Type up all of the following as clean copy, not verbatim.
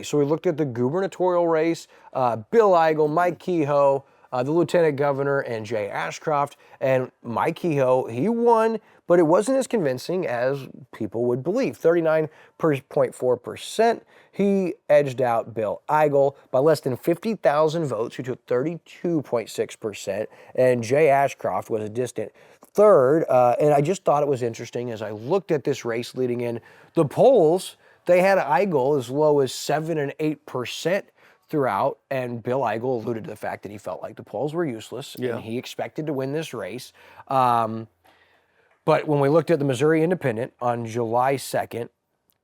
So we looked at the gubernatorial race, Bill Eigel, Mike Kehoe, the lieutenant governor, and Jay Ashcroft. And Mike Kehoe, he won, but it wasn't as convincing as people would believe. 39.4%. He edged out Bill Eigel by less than 50,000 votes, who took 32.6%. And Jay Ashcroft was a distant third. And I just thought it was interesting as I looked at this race leading in the polls. They had Eigel as low as 7 and 8% throughout, and Bill Eigel alluded to the fact that he felt like the polls were useless, and he expected to win this race. But when we looked at the Missouri Independent on July 2nd,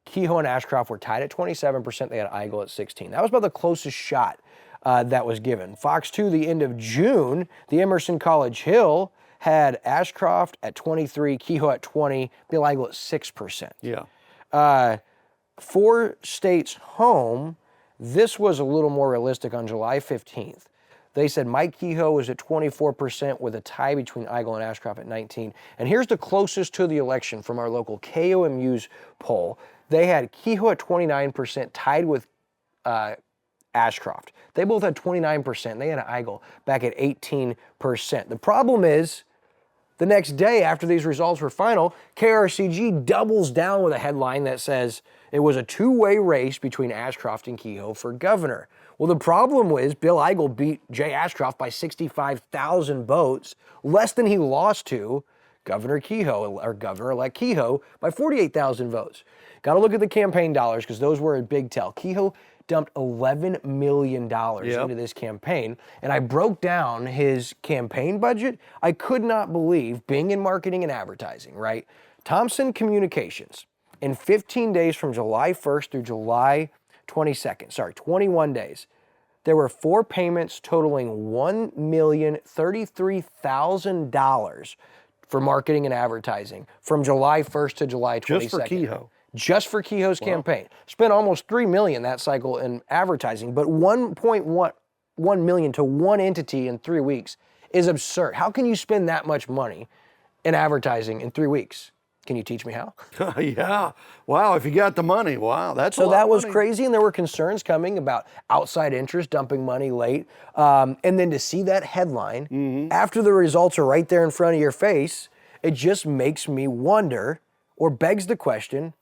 Kehoe and Ashcroft were tied at 27%. They had Eigel at 16%. That was about the closest shot that was given. Fox 2, the end of June, the Emerson College Hill had Ashcroft at 23%, Kehoe at 20%, Bill Eigel at 6%. Yeah. 4 states home, this was a little more realistic on July 15th. They said Mike Kehoe was at 24% with a tie between Eigel and Ashcroft at 19%. And here's the closest to the election from our local KOMU's poll. They had Kehoe at 29%, tied with Ashcroft. They both had 29%. They had Eigel back at 18%. The problem is, the next day after these results were final, KRCG doubles down with a headline that says it was a two-way race between Ashcroft and Kehoe for governor. Well, the problem was Bill Eigel beat Jay Ashcroft by 65,000 votes, less than he lost to Governor Kehoe, or Governor-elect Kehoe, by 48,000 votes. Got to look at the campaign dollars because those were a big tell. Kehoe dumped $11 million into this campaign, and I broke down his campaign budget. I could not believe, being in marketing and advertising, right? Thompson Communications, in 15 days from July 1st through July 22nd, 21 days, there were 4 payments totaling $1,033,000 for marketing and advertising from July 1st to July 22nd. Just for Kehoe. Just for Kehoe's campaign. Spent almost $3 million that cycle in advertising, but $1.1 million to one entity in 3 weeks is absurd. How can you spend that much money in advertising in 3 weeks? Can you teach me how? Yeah. Wow, if you got the money, wow, that's a lot So that of was money. crazy, and there were concerns coming about outside interest dumping money late. And then to see that headline after the results are right there in front of your face, it just makes me wonder, or begs the question,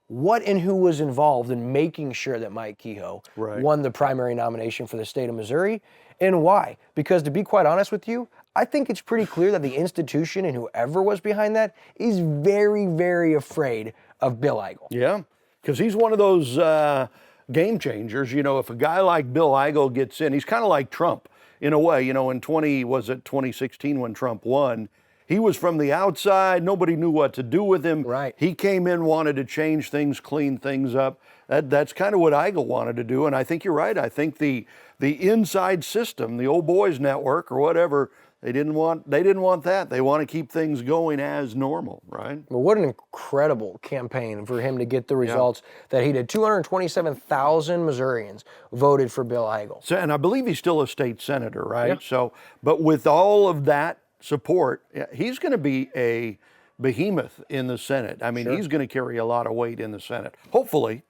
what and who was involved in making sure that Mike Kehoe won the primary nomination for the state of Missouri, and why? Because to be quite honest with you, I think it's pretty clear that the institution and whoever was behind that is very, very afraid of Bill Eigel. Yeah, because he's one of those game changers. You know, if a guy like Bill Eigel gets in, he's kind of like Trump in a way. You know, in 2016 when Trump won, he was from the outside. Nobody knew what to do with him. Right. He came in, wanted to change things, clean things up. That's kind of what Eigel wanted to do. And I think you're right. I think the inside system, the old boys network or whatever, they didn't want that. They want to keep things going as normal, right? Well, what an incredible campaign for him to get the results that he did. 227,000 Missourians voted for Bill Eigel. So, and I believe he's still a state senator, right? Yeah. So, but with all of that support, he's going to be a behemoth in the Senate. I mean, he's going to carry a lot of weight in the Senate, hopefully.